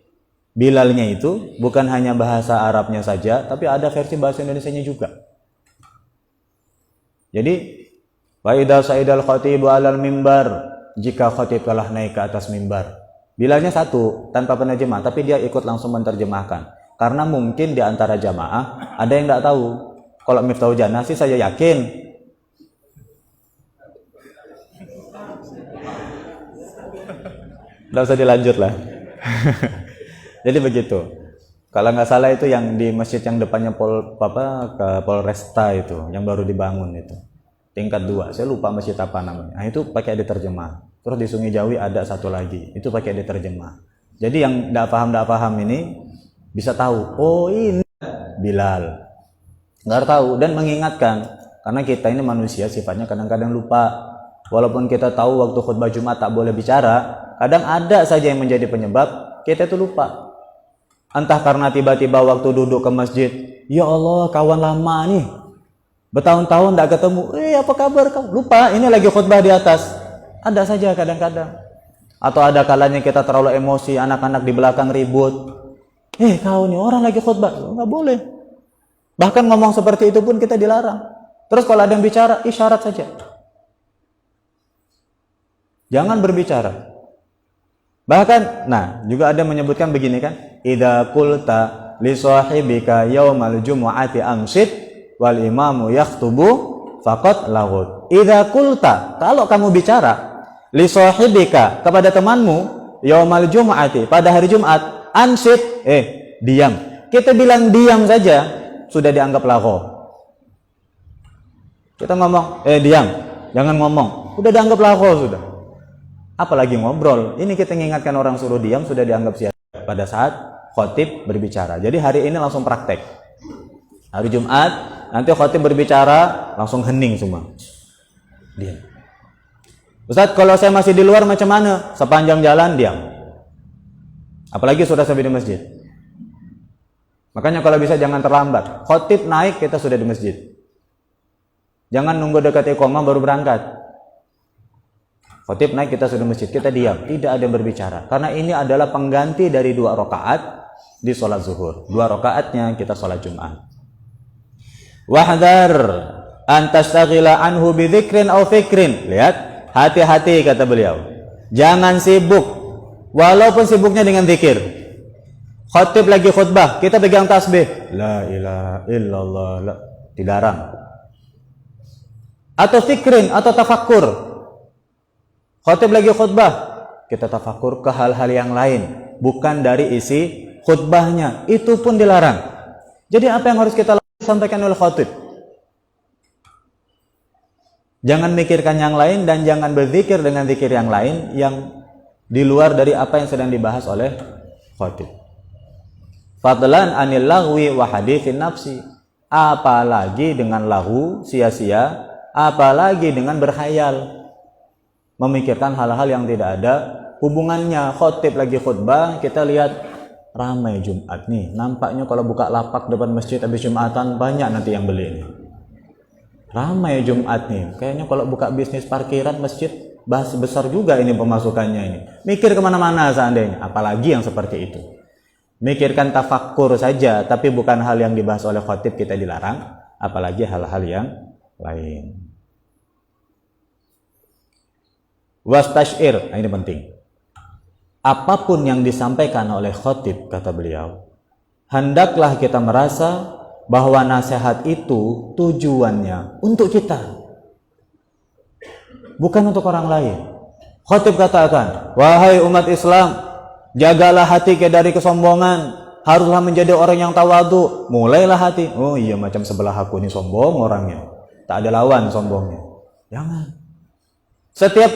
Bilalnya itu bukan hanya bahasa Arabnya saja, tapi ada versi bahasa Indonesianya juga. Jadi wa idza sa'idal khatibu 'alal mimbar, jika khatib telah naik ke atas mimbar. Bilalnya satu tanpa penerjemah, tapi dia ikut langsung menerjemahkan. Karena mungkin di antara jamaah ada yang tidak tahu. Kalau Miftahul Jannah sih saya yakin. Tidak usah dilanjut lah. Jadi begitu. Kalau nggak salah itu yang di masjid yang depannya Polresta itu, yang baru dibangun itu. Tingkat 2. Saya lupa masjid apa namanya. Nah, itu pakai diterjemah. Terus di Sungai Jawi ada satu lagi. Itu pakai diterjemah. Jadi yang tidak paham ini bisa tahu. Oh ini Bilal. Nggak tahu dan mengingatkan. Karena kita ini manusia sifatnya kadang-kadang lupa. Walaupun kita tahu waktu khutbah Jumat tak boleh bicara, kadang ada saja yang menjadi penyebab kita itu lupa. Entah karena tiba-tiba waktu duduk ke masjid, ya Allah kawan lama nih, bertahun-tahun tidak ketemu, apa kabar kau? Lupa, ini lagi khutbah di atas. Ada saja kadang-kadang. Atau ada kalanya kita terlalu emosi, anak-anak di belakang ribut. Kau nih orang lagi khutbah, nggak boleh. Bahkan ngomong seperti itu pun kita dilarang. Terus kalau ada yang bicara, isyarat saja. Jangan berbicara. Bahkan, juga ada menyebutkan begini kan, idza qulta li sahibika yaumal jumu'ati amsit wal imamu yaktubu faqad laghut. Idza qulta, kalau kamu bicara li sahibika kepada temanmu yaumal jumu'ati pada hari Jumat, amsit, diam. Kita bilang diam saja sudah dianggap lagho. Kita ngomong, diam, jangan ngomong, udah dianggap lagho sudah. Apalagi ngobrol. Ini kita mengingatkan orang suruh diam sudah dianggap sia-sia pada saat khatib berbicara. Jadi hari ini langsung praktek. Hari Jumat nanti khatib berbicara langsung hening semua. Diam. Ustaz, kalau saya masih di luar macam mana? Sepanjang jalan diam. Apalagi sudah sampai di masjid. Makanya kalau bisa jangan terlambat. Khatib naik kita sudah di masjid. Jangan nunggu dekat iqamah baru berangkat. Khatib naik kita sudah masjid, kita diam, tidak ada yang berbicara. Karena ini adalah pengganti dari 2 rakaat di sholat zuhur. 2 rakaatnya kita sholat Jumat. Wahdar antastaghila anhu bidzikrin aw fikrin. Lihat, hati-hati kata beliau. Jangan sibuk, walaupun sibuknya dengan zikir. Khatib lagi khutbah, kita pegang tasbih, la ilaha illallah, la, dilarang. Atau zikrin atau tafakkur. Khatib lagi khutbah, kita tafakkur ke hal-hal yang lain, bukan dari isi khutbahnya, itu pun dilarang. Jadi apa yang harus kita sampaikan oleh khatib? Jangan mikirkan yang lain dan jangan berzikir dengan zikir yang lain yang di luar dari apa yang sedang dibahas oleh khatib. Fadlan anil lagwi wa haditsin nafsi. Apalagi dengan lahu, sia-sia, apalagi dengan berkhayal, memikirkan hal-hal yang tidak ada hubungannya. Khatib lagi khutbah, kita lihat ramai Jumat nih, nampaknya kalau buka lapak depan masjid habis Jumatan banyak nanti yang beli nih. Ramai Jumat nih, kayaknya kalau buka bisnis parkiran masjid bahas besar juga ini pemasukannya ini. Mikir kemana-mana seandainya, apalagi yang seperti itu. Mikirkan tafakkur saja, tapi bukan hal yang dibahas oleh khatib kita dilarang, apalagi hal-hal yang lain. Wastashir, nah ini penting. Apapun yang disampaikan oleh khatib, kata beliau, hendaklah kita merasa bahwa nasihat itu tujuannya untuk kita, bukan untuk orang lain. Khatib katakan, wahai umat Islam, jagalah hati dari kesombongan, haruslah menjadi orang yang tawadu. Mulailah hati, oh iya macam sebelah aku ini sombong orangnya, tak ada lawan sombongnya. Jangan. Setiap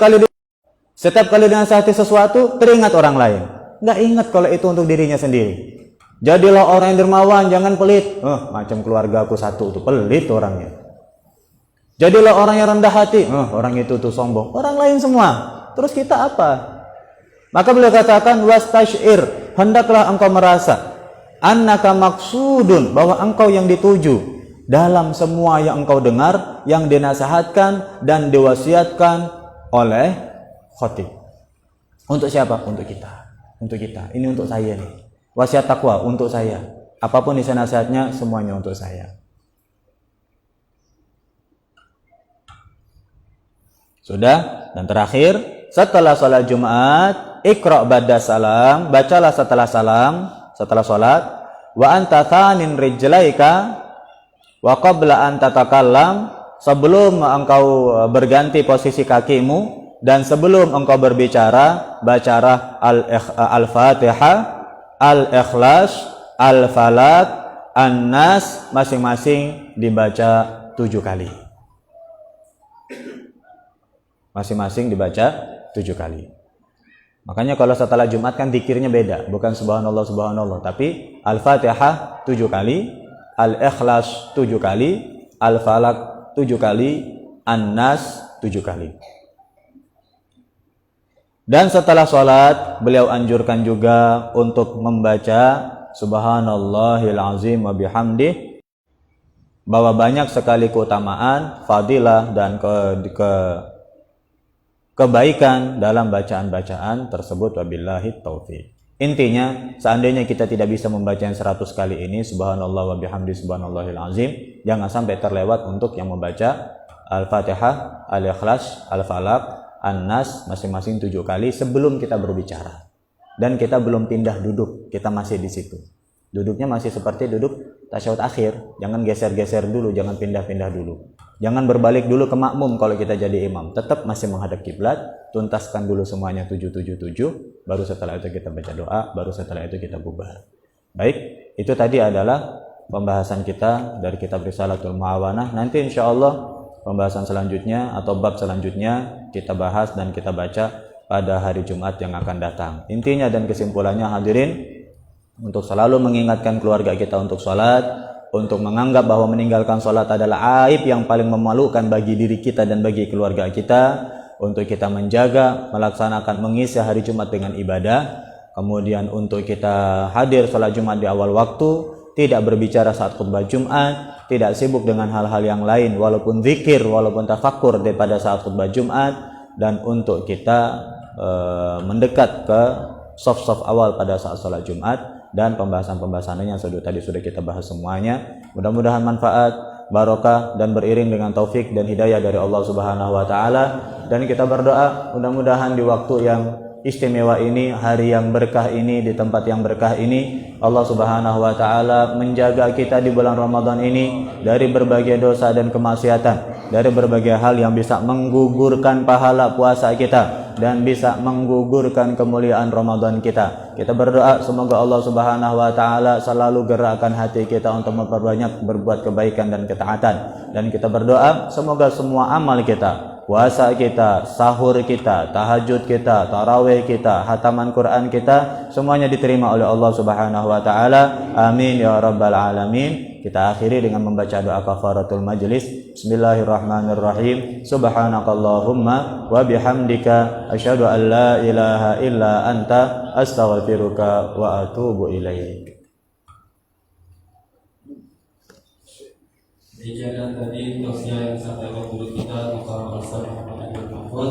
kali dinasihati sesuatu, teringat orang lain. Nggak ingat kalau itu untuk dirinya sendiri. Jadilah orang yang dermawan, jangan pelit. Macam keluarga aku satu tuh pelit orangnya. Jadilah orang yang rendah hati. Orang itu tuh sombong. Orang lain semua. Terus kita apa? Maka beliau katakan wastashir, hendaklah engkau merasa annaka maksudun, bahwa engkau yang dituju dalam semua yang engkau dengar, yang dinasihatkan dan diwasiatkan oleh khatib. Untuk siapa? Untuk kita. Untuk kita. Ini untuk saya nih. Wasiat takwa untuk saya. Apapun isi nasihatnya semuanya untuk saya. Sudah? Dan terakhir, setelah salat Jumat, iqra' ba'da salam, bacalah setelah salam, setelah salat, wa anta thanin rijlaika wa qabla an tatakallam, sebelum engkau berganti posisi kakimu dan sebelum engkau berbicara, bacalah Al-Fatihah, Al-Ikhlas, Al-Falaq, An-Nas, masing-masing dibaca 7 kali. Masing-masing dibaca 7 kali. Makanya kalau setelah Jumat kan zikirnya beda, bukan subhanallah subhanallah, tapi Al-Fatihah 7 kali, Al-Ikhlas 7 kali, Al-Falaq 7 kali, An-Nas 7 kali. Dan setelah sholat, beliau anjurkan juga untuk membaca Subhanallahil azim wa bihamdih, bahwa banyak sekali keutamaan, fadilah dan kebaikan dalam bacaan-bacaan tersebut. Wabillahi taufiq. Intinya, seandainya kita tidak bisa membaca yang 100 kali ini, Subhanallah wa bihamdih Subhanallahil azim, jangan sampai terlewat untuk yang membaca Al-Fatihah, Al-Ikhlas, Al-Falaq, An-Nas masing-masing 7 kali sebelum kita berbicara. Dan kita belum pindah duduk, kita masih di situ. Duduknya masih seperti duduk tasyahud akhir. Jangan geser-geser dulu, jangan pindah-pindah dulu. Jangan berbalik dulu ke makmum kalau kita jadi imam. Tetap masih menghadap kiblat, tuntaskan dulu semuanya 777, baru setelah itu kita baca doa, baru setelah itu kita bubar. Baik, itu tadi adalah pembahasan kita dari kitab Risalatul Mu'awanah. Nanti insyaallah pembahasan selanjutnya atau bab selanjutnya kita bahas dan kita baca pada hari Jumat yang akan datang. Intinya dan kesimpulannya hadirin, untuk selalu mengingatkan keluarga kita untuk sholat, untuk menganggap bahwa meninggalkan sholat adalah aib yang paling memalukan bagi diri kita dan bagi keluarga kita, untuk kita menjaga, melaksanakan, mengisi hari Jumat dengan ibadah, kemudian untuk kita hadir sholat Jumat di awal waktu, tidak berbicara saat khutbah Jumat, tidak sibuk dengan hal-hal yang lain walaupun zikir, walaupun tafakkur daripada saat khutbah Jumat, dan untuk kita mendekat ke soft awal pada saat sholat Jumat, dan pembahasan-pembahasannya yang tadi sudah kita bahas semuanya. Mudah-mudahan manfaat, barokah, dan beriring dengan taufik dan hidayah dari Allah Subhanahu wa taala. Dan kita berdoa mudah-mudahan di waktu yang istimewa ini, hari yang berkah ini, di tempat yang berkah ini. Allah Subhanahu wa taala menjaga kita di bulan Ramadan ini dari berbagai dosa dan kemaksiatan, dari berbagai hal yang bisa menggugurkan pahala puasa kita dan bisa menggugurkan kemuliaan Ramadan kita. Kita berdoa semoga Allah Subhanahu wa taala selalu gerakkan hati kita untuk memperbanyak berbuat kebaikan dan ketaatan. Dan kita berdoa semoga semua amal kita, puasa kita, sahur kita, tahajud kita, tarawih kita, hataman Quran kita, semuanya diterima oleh Allah Subhanahu wa taala. Amin ya rabbal alamin. Kita akhiri dengan membaca doa kafaratul majlis. Bismillahirrahmanirrahim. Subhanakallahumma wa bihamdika asyhadu an la ilaha illa anta astaghfiruka wa atubu ilaik.
Demikian tadi tausiah yang disampaikan guru kita Dr. Al-Ustaz Muhammad Abdul Mahfud.